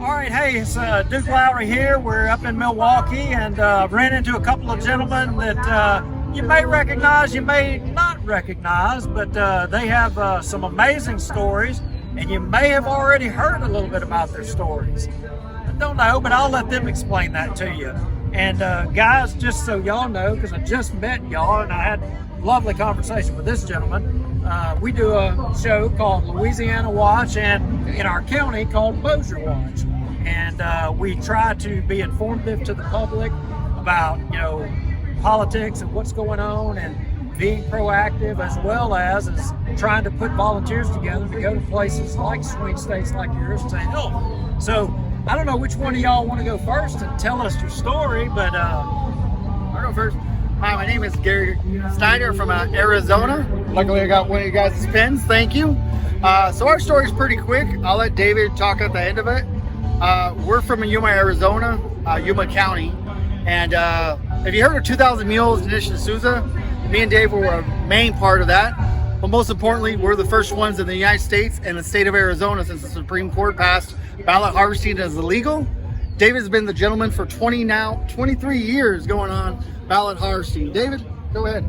All right, hey, it's Duke Lowrie here. We're up in Milwaukee and ran into a couple of gentlemen that you may recognize, you may not recognize, but they have some amazing stories, and you may have already heard a little bit about their stories. I don't know, but I'll let them explain that to you. And guys, just so y'all know, because I just met y'all and I had a lovely conversation with this gentleman, we do a show called Louisiana Watch and in our county called Bossier Watch. And we try to be informative to the public about, politics and what's going on and being proactive, as well as trying to put volunteers together to go to places like swing states like yours and say, oh, so I don't know which one of y'all want to go first and tell us your story, but I'll go first. Hi, my name is Gary Steiner from Arizona. Luckily, I got one of you guys' pins. Thank you. So our story's pretty quick. I'll let David talk at the end of it. We're from Yuma, Arizona, Yuma County. And if you heard of 2,000 Mules in addition to Sousa, me and Dave were a main part of that. But most importantly, we're the first ones in the United States and the state of Arizona since the Supreme Court passed ballot harvesting as illegal. David's been the gentleman for 23 years going on ballot harvesting. David, go ahead.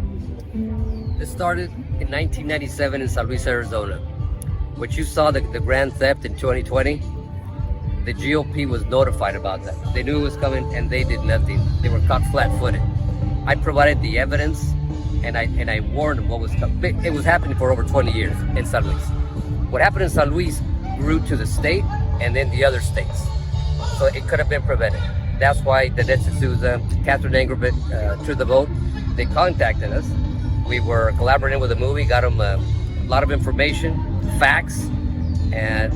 This started in 1997 in San Luis, Arizona. What you saw, the grand theft in 2020, the GOP was notified about that. They knew it was coming and they did nothing. They were caught flat-footed. I provided the evidence and I warned them what was coming. It was happening for over 20 years in San Luis. What happened in San Luis grew to the state and then the other states. So it could have been prevented. That's why the Nancy Sousa, Catherine Engelbert, Truth the Vote, they contacted us. We were collaborating with the movie, got them a lot of information, facts, and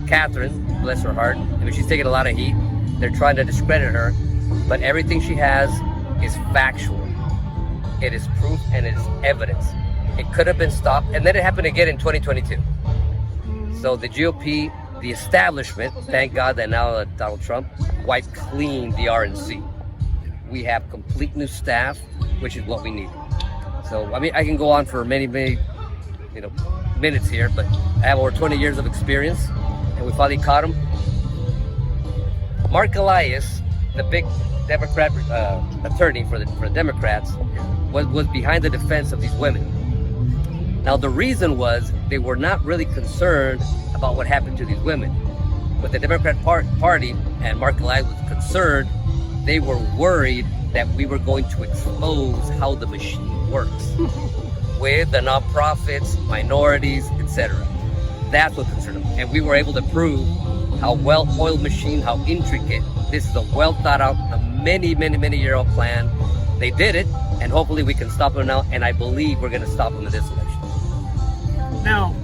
Catherine, bless her heart, she's taking a lot of heat. They're trying to discredit her, but everything she has is factual. It is proof and it is evidence. It could have been stopped, and then it happened again in 2022. So the GOP, the establishment, thank God that now Donald Trump wiped clean the RNC. We have complete new staff, which is what we need. So, I can go on for many, minutes here, but I have over 20 years of experience, and we finally caught him. Mark Elias, the big Democrat attorney for the Democrats, was behind the defense of these women. Now, the reason was they were not really concerned about what happened to these women. But the Democrat Party and Mark Elias was concerned. They were worried that we were going to expose how the machine works with the nonprofits, minorities, etc. That's what concerned them. And we were able to prove how well-oiled machine, how intricate. This is a well thought out, a many year old plan. They did it, and hopefully we can stop them now. And I believe we're going to stop them in this election. now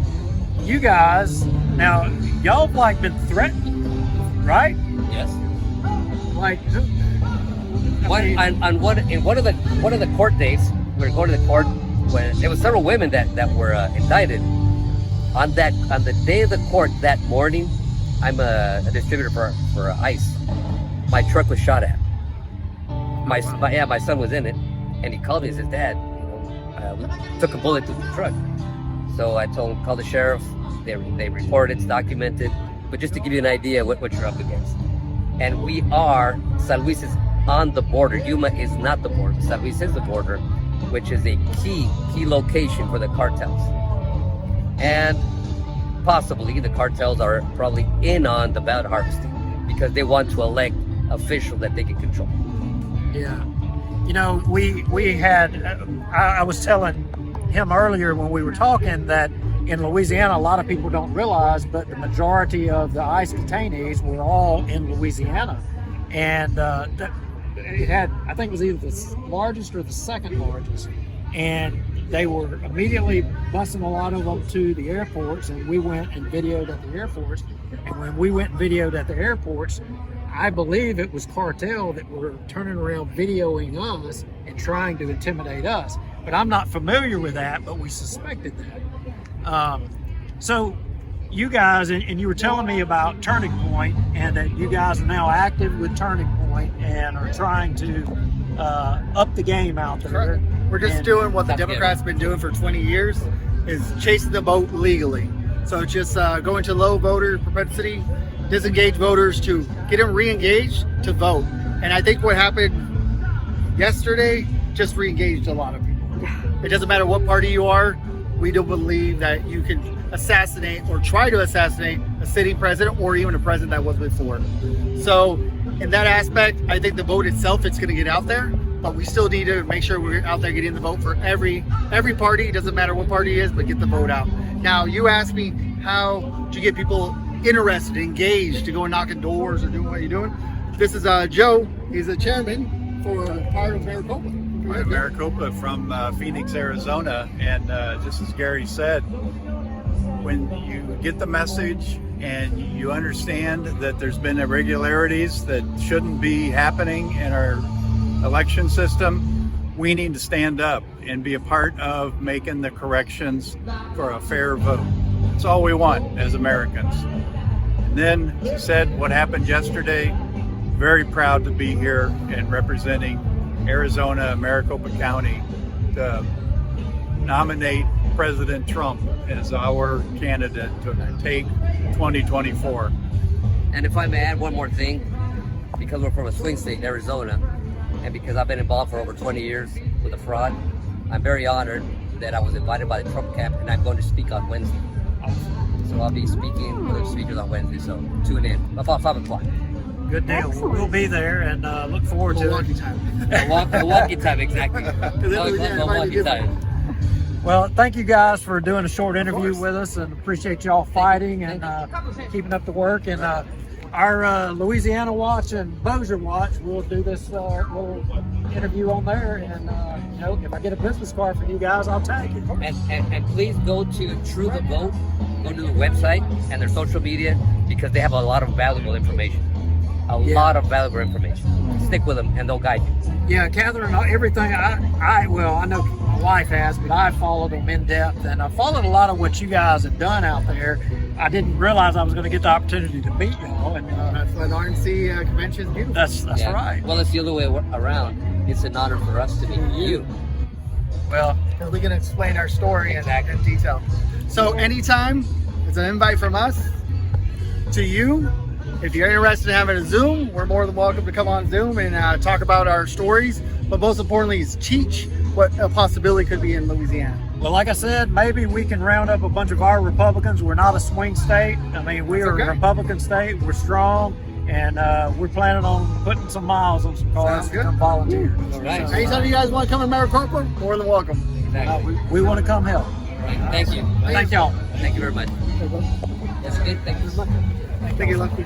you guys, y'all have been threatened, right? Yes. Like, In one of the court days, we were going to the court when there was several women that were indicted. On the day of the court that morning, I'm a distributor for ICE. My truck was shot at. My son was in it, and he called me and says, "Dad, we took a bullet through the truck." So I told him, call the sheriff. They reported, it's documented. But just to give you an idea what you're up against. And we are, San Luis is on the border. Yuma is not the border. San Luis is the border, which is a key location for the cartels. And possibly the cartels are probably in on the ballot harvesting because they want to elect officials that they can control. Yeah. We had, I was telling him earlier when we were talking that in Louisiana, a lot of people don't realize, but the majority of the ICE detainees were all in Louisiana. And it had, I think it was either the largest or the second largest. And they were immediately busing a lot of them to the airports, and we went and videoed at the airports. And when we went and videoed at the airports, I believe it was cartel that were turning around videoing us and trying to intimidate us. But I'm not familiar with that, but we suspected that. So you guys, and you were telling me about Turning Point, and that you guys are now active with Turning Point and are trying to up the game out there. We're just doing what the Democrats have been doing for 20 years, is chasing the vote legally. So just going to low voter propensity disengaged voters to get them re-engaged to vote. And I think what happened yesterday just re-engaged a lot of people. It doesn't matter what party you are. We don't believe that you can assassinate or try to assassinate a sitting president or even a president that was before. So in that aspect, I think the vote itself, it's going to get out there, but we still need to make sure we're out there getting the vote for every party. It doesn't matter what party it is, but get the vote out. Now, you asked me how to get people interested, engaged, to go knocking doors or doing what you're doing. This is Joe. He's the chairman for part of Maricopa. I'm Maricopa from Phoenix, Arizona, and just as Gary said, when you get the message and you understand that there's been irregularities that shouldn't be happening in our election system, we need to stand up and be a part of making the corrections for a fair vote. That's all we want as Americans. And then, as I said, what happened yesterday, very proud to be here and representing Arizona, Maricopa County, to nominate President Trump as our candidate to take 2024. And if I may add one more thing, because we're from a swing state, Arizona, and because I've been involved for over 20 years with the fraud, I'm very honored that I was invited by the Trump camp, and I'm going to speak on Wednesday. So I'll be speaking with the speakers on Wednesday, so tune in about 5 o'clock. Good deal. We'll be there and look forward to Milwaukee it. time. Milwaukee time, exactly. Milwaukee time. Well, thank you guys for doing a short interview with us, and appreciate y'all fighting and keeping up the work. And our Louisiana Watch and Bossier Watch, we'll do this little interview on there. And you know, if I get a business card for you guys, I'll tag you. And please go to True the Vote, go to the website and their social media, because they have a lot of valuable information. A lot of valuable information. Stick with them and they'll guide you. Yeah, Catherine, everything I know my wife has, but I followed them in depth, and I followed a lot of what you guys have done out there. I didn't realize I was going to get the opportunity to meet y'all, and That's what RNC Convention is beautiful. that's Yeah. right. Well, it's the other way around. It's an honor for us to meet you. Well, Because we can explain our story in detail. So anytime, it's an invite from us to you. If you're interested in having a Zoom, we're more than welcome to come on Zoom and talk about our stories. But most importantly is teach what a possibility could be in Louisiana. well, like I said, maybe we can round up a bunch of our Republicans. We're not a swing state. I mean, we are okay. a Republican state. We're strong, and we're planning on putting some miles on some cars Sounds to good. come volunteer. Right. So, Anytime you guys want to come to Maricopa, more than welcome. Exactly. we want to come help. Right. Thank you. Thank y'all. Thank you very much. That's good. Thank you very much. Thank you, Lucky.